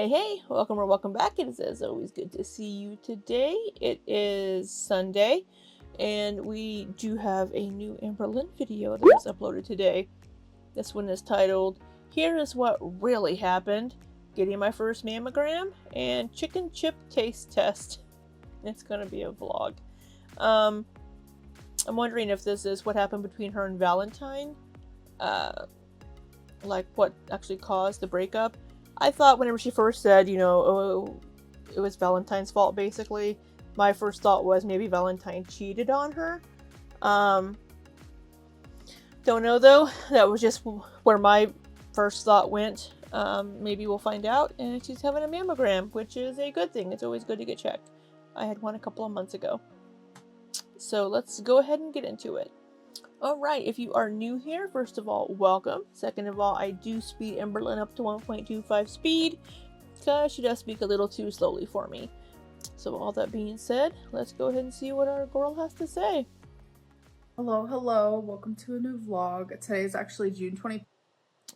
Hey, welcome or welcome back. It is as always good to see you today. It is Sunday, and we do have a new Amberlynn video that was uploaded today. This one is titled, Here is What Really Happened, Getting My First Mammogram, and Chicken Chip Taste Test. It's gonna be a vlog. I'm wondering if this is what happened between her and Valentine. Like what actually caused the breakup. I thought whenever she first said, oh, it was Valentine's fault, basically, my first thought was maybe Valentine cheated on her. Don't know though. That was just where my first thought went. Maybe we'll find out. And she's having a mammogram, which is a good thing. It's always good to get checked. I had one a couple of months ago. So let's go ahead and get into it. Alright, if you are new here, first of all, welcome. Second of all, I do speed Amberlynn up to 1.25 speed, because she does speak a little too slowly for me. So all that being said, let's go ahead and see what our girl has to say. Hello, welcome to a new vlog. Today is actually June 25th.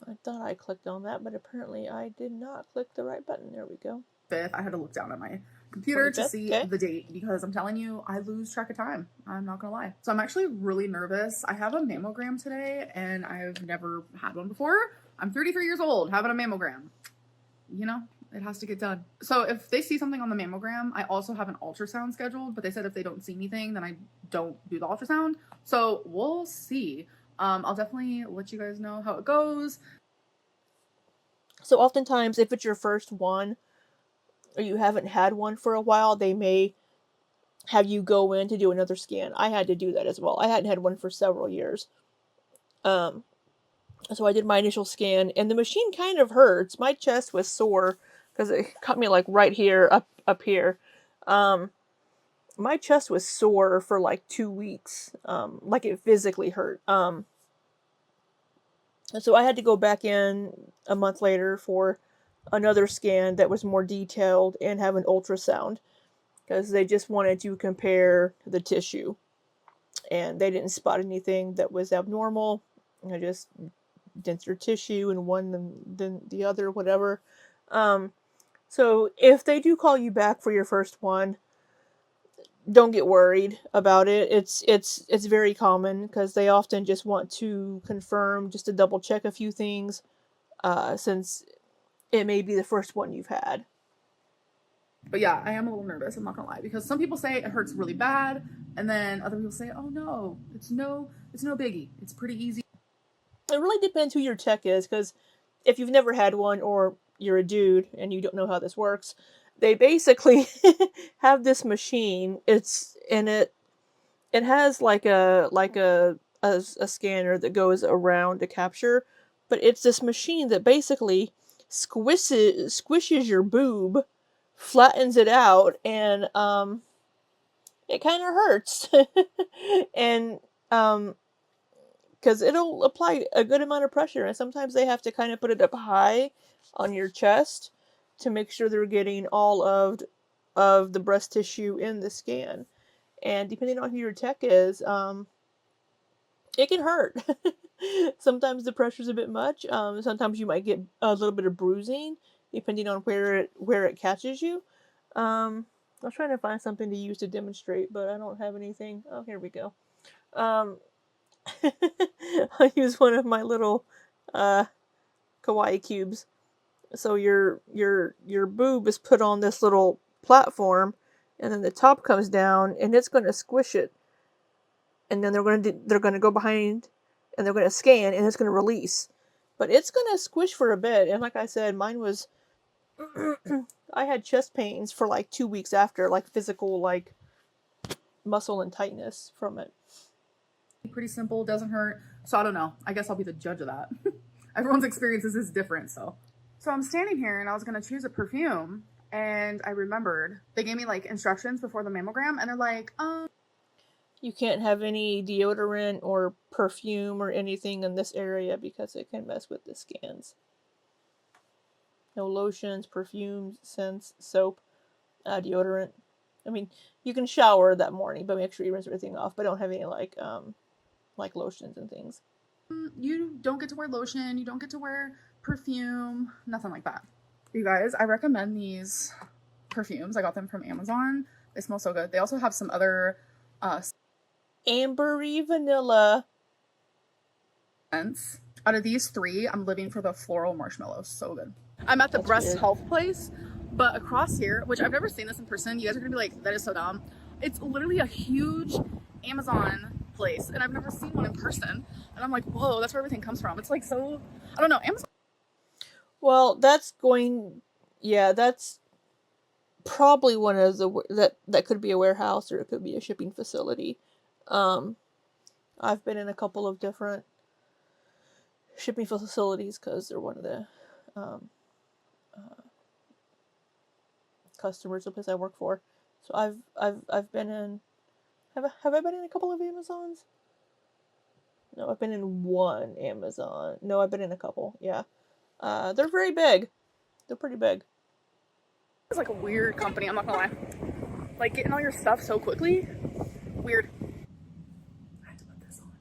I thought I clicked on that, but apparently I did not click the right button. There we go. I had to look down at my computer to see okay. the date because I'm telling you, I lose track of time. I'm not gonna lie. So I'm actually really nervous. I have a mammogram today and I've never had one before. I'm 33 years old, having a mammogram. You know, it has to get done. So if they see something on the mammogram, I also have an ultrasound scheduled, but they said if they don't see anything, then I don't do the ultrasound. So we'll see. I'll definitely let you guys know how it goes. So oftentimes, if it's your first one, or you haven't had one for a while, they may have you go in to do another scan. I had to do that as well. I hadn't had one for several years. So I did my initial scan, and the machine kind of hurts. My chest was sore because it cut me like right here, up here. My chest was sore for like 2 weeks. Like it physically hurt. So I had to go back in a month later for another scan that was more detailed and have an ultrasound because they just wanted to compare the tissue, and they didn't spot anything that was abnormal. Just denser tissue in one than the other, whatever. So if they do call you back for your first one, don't get worried about it. It's very common because they often just want to confirm, just to double check a few things, since it may be the first one you've had. But yeah, I am a little nervous, I'm not gonna lie, because some people say it hurts really bad, and then other people say, oh no, it's no biggie. It's pretty easy. It really depends who your tech is, because if you've never had one or you're a dude and you don't know how this works, they basically have this machine. It has like a scanner that goes around to capture, but it's this machine that basically squishes your boob, flattens it out, and it kind of hurts. And because it'll apply a good amount of pressure, and sometimes they have to kind of put it up high on your chest to make sure they're getting all of the breast tissue in the scan. And depending on who your tech is, it can hurt. Sometimes the pressure's a bit much. Sometimes you might get a little bit of bruising, depending on where it catches you. I was trying to find something to use to demonstrate, but I don't have anything. Oh, here we go. I'll use one of my little kawaii cubes. So your boob is put on this little platform, and then the top comes down, and it's going to squish it, and then they're going to go behind, and they're going to scan, and it's going to release. But it's going to squish for a bit, and like I said, mine was. I had chest pains for like 2 weeks after, like physical, like muscle and tightness from it. Pretty simple, doesn't hurt. So I don't know. I guess I'll be the judge of that. Everyone's experiences is different, so. So I'm standing here and I was gonna choose a perfume, and I remembered they gave me like instructions before the mammogram, and they're like, You can't have any deodorant or perfume or anything in this area because it can mess with the scans. No lotions, perfumes, scents, soap, deodorant. I mean, you can shower that morning, but make sure you rinse everything off. But don't have any like lotions and things. you don't get to wear lotion, you don't get to wear perfume, nothing like that. You guys, I recommend these perfumes. I got them from Amazon. They smell so good. They also have some other Ambery vanilla. scents. Out of these three, I'm living for the floral marshmallows. So good. I'm at the That's breast weird. health place, but across here, which I've never seen this in person, you guys are gonna be like, that is so dumb. It's literally a huge Amazon place, and I've never seen one in person. And I'm like, whoa, that's where everything comes from. It's like so, I don't know, Amazon. Well, that's probably one of that could be a warehouse or it could be a shipping facility. Um, I've been in a couple of different shipping facilities because they're one of the um, customers of the place I work for. So I've been in have I been in a couple of Amazons? No, I've been in one Amazon. No, I've been in a couple. Yeah, they're very big. They're pretty big. It's like a weird company, I'm not gonna lie. Like getting all your stuff so quickly, weird. I had to put this on.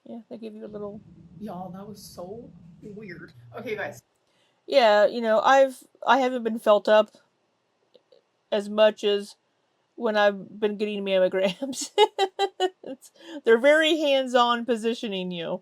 Yeah, they give you a little. Y'all, that was so weird. Okay, guys. Yeah, I haven't been felt up as much as when I've been getting mammograms. They're very hands-on positioning you.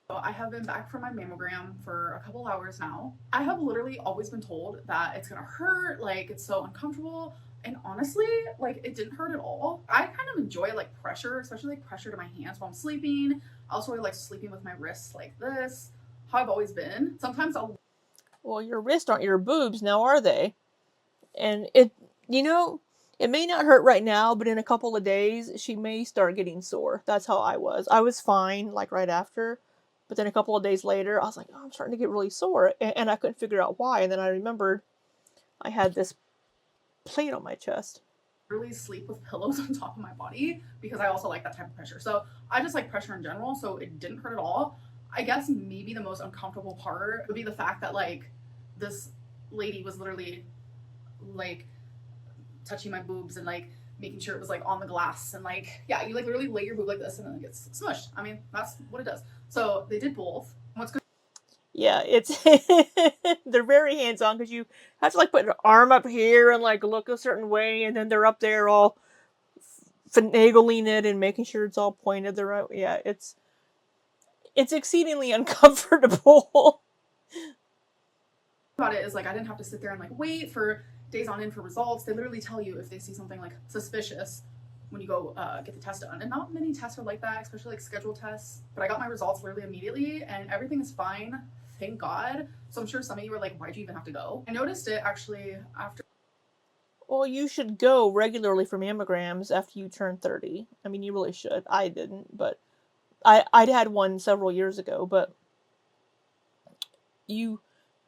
I have been back from my mammogram for a couple hours now. I have literally always been told that it's gonna hurt, like it's so uncomfortable. And honestly, like it didn't hurt at all. I kind of enjoy like pressure, especially like pressure to my hands while I'm sleeping. I also really like sleeping with my wrists like this. How I've always been. Sometimes I'll. Well, your wrists aren't your boobs now, are they? And it may not hurt right now, but in a couple of days, she may start getting sore. That's how I was. I was fine, like right after. But then a couple of days later, I was like, oh, I'm starting to get really sore. And I couldn't figure out why. And then I remembered I had this plate on my chest. Really sleep with pillows on top of my body because I also like that type of pressure. So I just like pressure in general. So it didn't hurt at all. I guess maybe the most uncomfortable part would be the fact that like this lady was literally like touching my boobs and like making sure it was like on the glass and like yeah, you like literally lay your boob like this and then it gets smushed. I mean, that's what it does. So they did both. What's good? Yeah, it's they're very hands on because you have to like put an arm up here and like look a certain way, and then they're up there all finagling it and making sure it's all pointed the right way. Yeah, it's exceedingly uncomfortable. About it is like I didn't have to sit there and like wait for days on end for results. They literally tell you if they see something like suspicious when you go get the test done. And not many tests are like that, especially like scheduled tests. But I got my results literally immediately and everything is fine. Thank God. So I'm sure some of you were like, why'd you even have to go? I noticed it actually after. Well, you should go regularly for mammograms after you turn 30. I mean, you really should. I didn't, but I'd had one several years ago, but you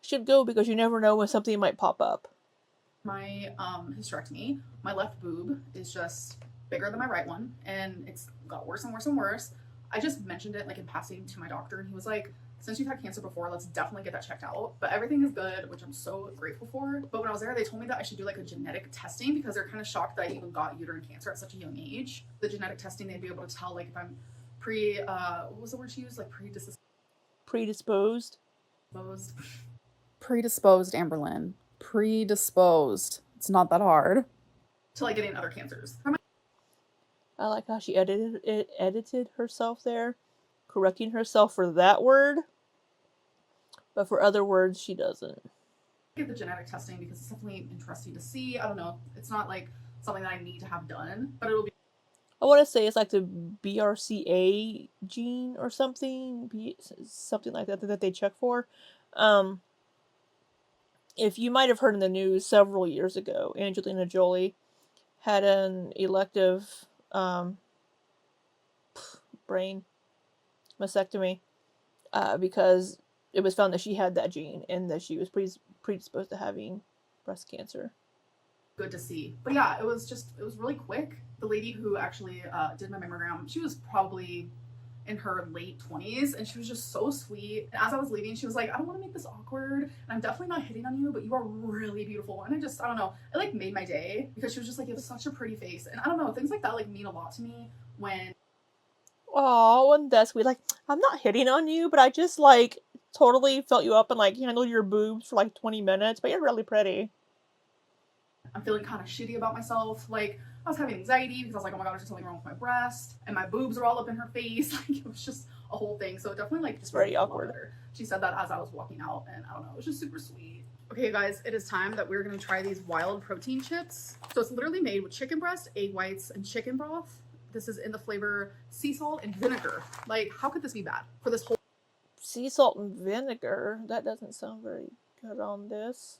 should go because you never know when something might pop up. My hysterectomy, my left boob is just bigger than my right one, and it's got worse and worse and worse. I just mentioned it like in passing to my doctor, and he was like, "Since you've had cancer before, let's definitely get that checked out." But everything is good, which I'm so grateful for. But when I was there, they told me that I should do like a genetic testing because they're kind of shocked that I even got uterine cancer at such a young age. The genetic testing, they'd be able to tell like if I'm what was the word she used? Like Predisposed. Predisposed, Amberlynn. Predisposed. It's not that hard. To like getting other cancers. I like how she edited herself there, correcting herself for that word, but for other words she doesn't. Get the genetic testing because it's definitely interesting to see. I don't know. It's not like something that I need to have done, but it'll be. I want to say it's like the BRCA gene or something, something like that they check for. Um, if you might have heard in the news several years ago, Angelina Jolie had an elective brain mastectomy because it was found that she had that gene and that she was predisposed to having breast cancer. Good to see. But yeah, it was really quick. The lady who actually did my mammogram, she was probably in her late 20s and she was just so sweet. And as I was leaving, she was like, I don't want to make this awkward and I'm definitely not hitting on you, but you are really beautiful. And I don't know, it like made my day because she was just like, you have such a pretty face. And I don't know, things like that like mean a lot to me when. Oh, and that's sweet. Like, I'm not hitting on you, but I just like totally felt you up and like handled your boobs for like 20 minutes, but you're really pretty. I'm feeling kind of shitty about myself. Like, I was having anxiety because I was like, oh my god, is there something wrong with my breast? And my boobs are all up in her face. Like, it was just a whole thing. So it definitely like It's very awkward. Better. She said that as I was walking out, and I don't know, it was just super sweet. Okay, you guys, it is time that we're gonna try these wild protein chips. So it's literally made with chicken breast, egg whites, and chicken broth. This is in the flavor sea salt and vinegar. Like, how could this be bad for this whole sea salt and vinegar? That doesn't sound very good on this.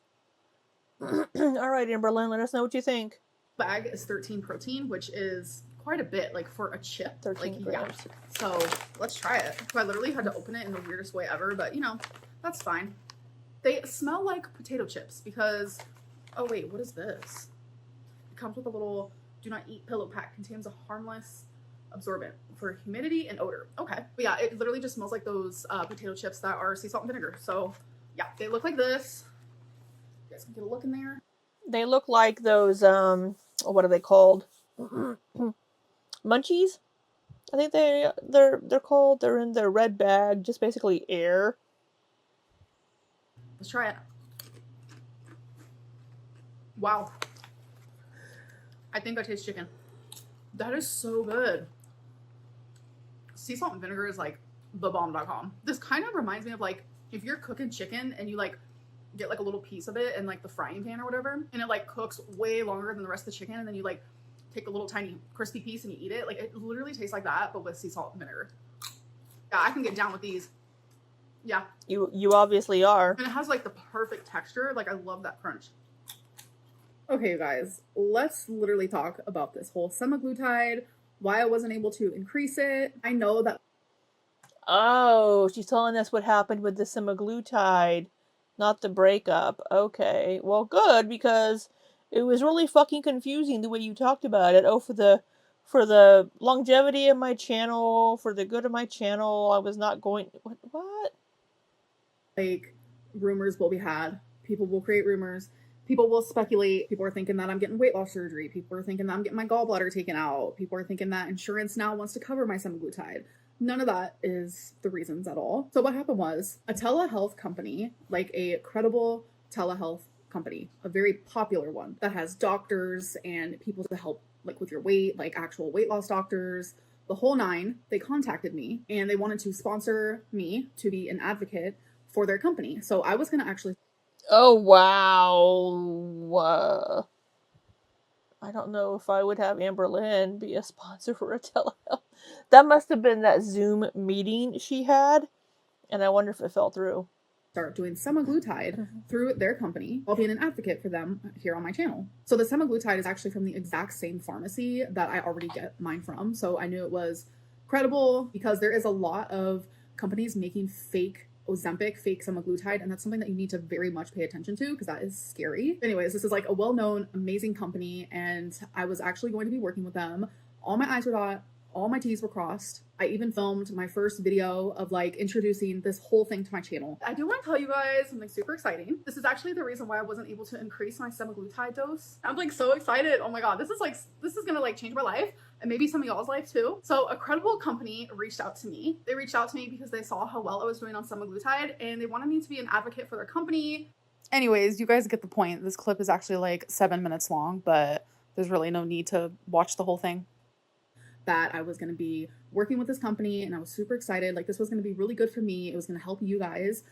All right, Amberlynn, let us know what you think. Bag is 13 protein, which is quite a bit, like for a chip. 13 like, grams. Yeah. So let's try it. So I literally had to open it in the weirdest way ever, but you know, that's fine. They smell like potato chips because, oh wait, what is this? It comes with a little do not eat pillow pack, contains a harmless absorbent for humidity and odor. Okay, but yeah, it literally just smells like those potato chips that are sea salt and vinegar. So yeah, they look like this. You guys can get a look in there. They look like those, what are they called? Munchies? I think they're called. They're in their red bag, just basically air. Let's try it. Wow. I think I taste chicken. That is so good. Sea salt and vinegar is like thebomb.com. This kind of reminds me of like if you're cooking chicken and you like get like a little piece of it in like the frying pan or whatever, and it like cooks way longer than the rest of the chicken, and then you like take a little tiny crispy piece and you eat it. Like, it literally tastes like that, but with sea salt and vinegar. Yeah, I can get down with these. Yeah. You obviously are. And it has like the perfect texture. Like, I love that crunch. Okay, you guys, let's literally talk about this whole semaglutide, why I wasn't able to increase it. I know that. Oh, she's telling us what happened with the semaglutide, not the breakup. Okay, well, good, because it was really fucking confusing the way you talked about it. Oh, for the longevity of my channel, for the good of my channel, I was not going. What? Like, rumors will be had. People will create rumors. People will speculate. People are thinking that I'm getting weight loss surgery. People are thinking that I'm getting my gallbladder taken out. People are thinking that insurance now wants to cover my semaglutide. None of that is the reasons at all. So what happened was a telehealth company, like a credible telehealth company, a very popular one that has doctors and people to help like with your weight, like actual weight loss doctors, the whole nine. They contacted me and they wanted to sponsor me to be an advocate for their company. So I was going to actually. Oh, wow. I don't know if I would have Amberlynn be a sponsor for a telehealth. That must have been that Zoom meeting she had, and I wonder if it fell through. Start doing semaglutide through their company while being an advocate for them here on my channel. So the semaglutide is actually from the exact same pharmacy that I already get mine from. So I knew it was credible because there is a lot of companies making fake Ozempic, fake semaglutide, and that's something that you need to very much pay attention to because that is scary. Anyways, this is like a well-known, amazing company, and I was actually going to be working with them. All my I's were dotted, all my T's were crossed. I even filmed my first video of like introducing this whole thing to my channel. I do want to tell you guys something super exciting. This is actually the reason why I wasn't able to increase my semaglutide dose. I'm like so excited. Oh my god, this is gonna like change my life and maybe some of y'all's life too. So a credible company reached out to me. They reached out to me because they saw how well I was doing on semaglutide and they wanted me to be an advocate for their company. Anyways, you guys get the point. This clip is actually like 7 minutes long, but there's really no need to watch the whole thing. That I was going to be working with this company and I was super excited. Like, this was going to be really good for me. It was going to help you guys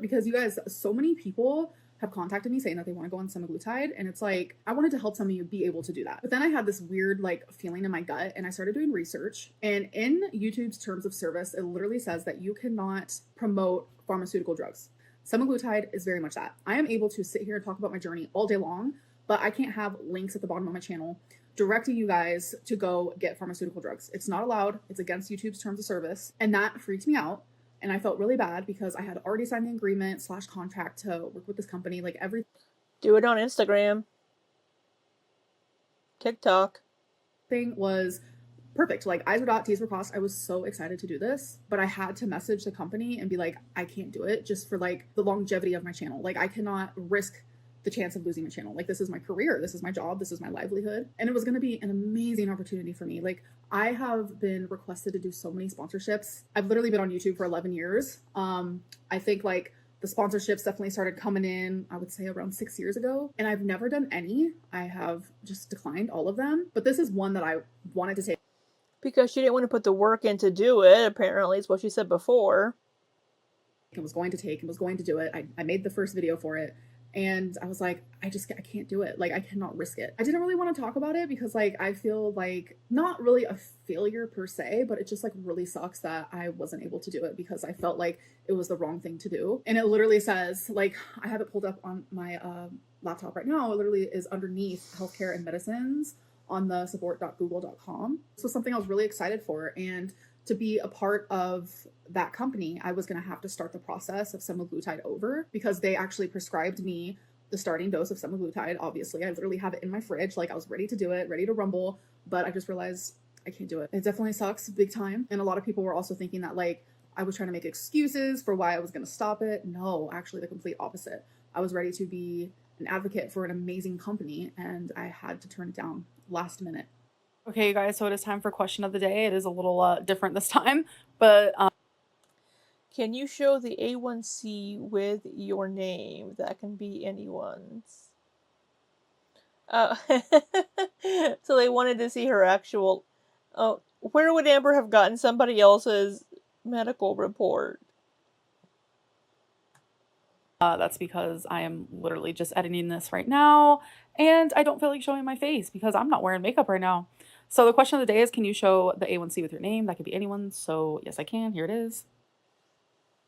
because you guys, so many people have contacted me saying that they want to go on semaglutide, and it's like, I wanted to help some of you be able to do that. But then I had this weird like feeling in my gut and I started doing research, and in YouTube's terms of service, it literally says that you cannot promote pharmaceutical drugs. Semaglutide is very much that. I am able to sit here and talk about my journey all day long, but I can't have links at the bottom of my channel directing you guys to go get pharmaceutical drugs. It's not allowed. It's against YouTube's terms of service. And that freaked me out. And I felt really bad because I had already signed the agreement / contract to work with this company. Like, everything. Do it on Instagram, TikTok. Thing was perfect. Like, I's were dotted, T's were crossed. I was so excited to do this, but I had to message the company and be like, I can't do it just for like the longevity of my channel. Like, I cannot risk the chance of losing my channel. Like, this is my career, this is my job, this is my livelihood. And it was going to be an amazing opportunity for me. Like, I have been requested to do so many sponsorships. I've literally been on YouTube for 11 years. I think like the sponsorships definitely started coming in, I would say around 6 years ago. And I've never done any. I have just declined all of them. But this is one that I wanted to take. Because she didn't want to put the work in to do it, apparently, is what she said before. And was going to take and was going to do it. I made the first video for it. And I was like, I can't do it. Like, I cannot risk it. I didn't really want to talk about it because like, I feel like not really a failure per se, but it just like really sucks that I wasn't able to do it because I felt like it was the wrong thing to do. And it literally says, like, I have it pulled up on my laptop right now. It literally is underneath healthcare and medicines on the support.google.com. This was something I was really excited for. And to be a part of that company, I was going to have to start the process of semaglutide over because they actually prescribed me the starting dose of semaglutide. Obviously, I literally have it in my fridge. Like, I was ready to do it, ready to rumble, but I just realized I can't do it. It definitely sucks big time. And a lot of people were also thinking that like I was trying to make excuses for why I was going to stop it. No, actually the complete opposite. I was ready to be an advocate for an amazing company and I had to turn it down last minute. Okay, you guys, so it is time for question of the day. It is a little different this time, but Can you show the A1C with your name? That can be anyone's. So they wanted to see her actual... Oh, where would Amber have gotten somebody else's medical report? that's because I am literally just editing this right now, and I don't feel like showing my face because I'm not wearing makeup right now. So the question of the day is, can you show the A1C with your name? That could be anyone's. So yes, I can. Here it is.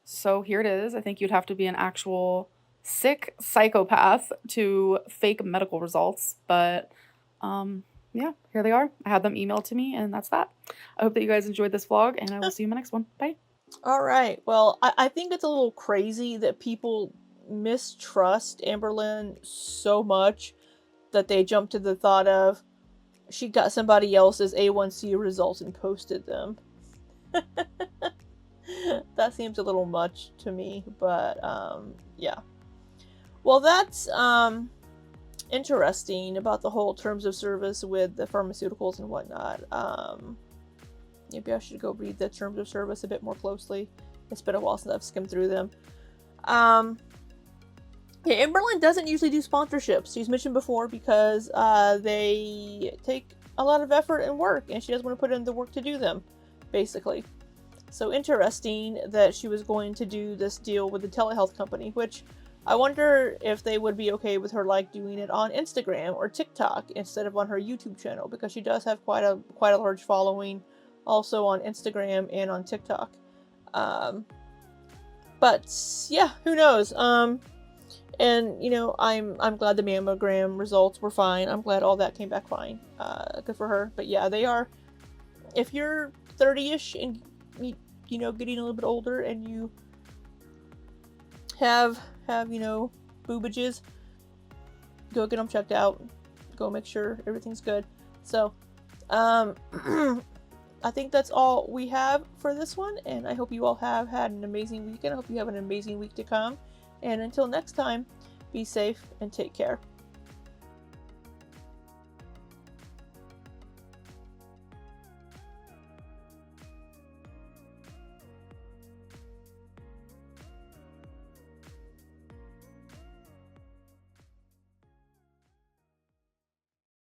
So here it is. I think you'd have to be an actual sick psychopath to fake medical results. But yeah, here they are. I had them emailed to me, and that's that. I hope that you guys enjoyed this vlog, and I will see you in my next one. Bye. All right. Well, I think it's a little crazy that people mistrust Amberlynn so much that they jump to the thought of she got somebody else's A1C results and posted them. That seems a little much to me, but yeah. Well, that's interesting about the whole terms of service with the pharmaceuticals and whatnot. Maybe I should go read the terms of service a bit more closely. It's been a while since I've skimmed through them. Yeah, Amberlynn doesn't usually do sponsorships. She's mentioned before because they take a lot of effort and work, and she doesn't want to put in the work to do them, basically. So interesting that she was going to do this deal with the telehealth company, which I wonder if they would be okay with her like doing it on Instagram or TikTok instead of on her YouTube channel, because she does have quite a large following also on Instagram and on TikTok. But yeah, who knows? And you know, I'm glad the mammogram results were fine. I'm glad all that came back fine. Good for her. But yeah, they are. If you're 30-ish and you know, getting a little bit older and you have you know, boobages, go get them checked out. Go make sure everything's good. So, I think that's all we have for this one, and I hope you all have had an amazing weekend. I hope you have an amazing week to come. And until next time, be safe and take care.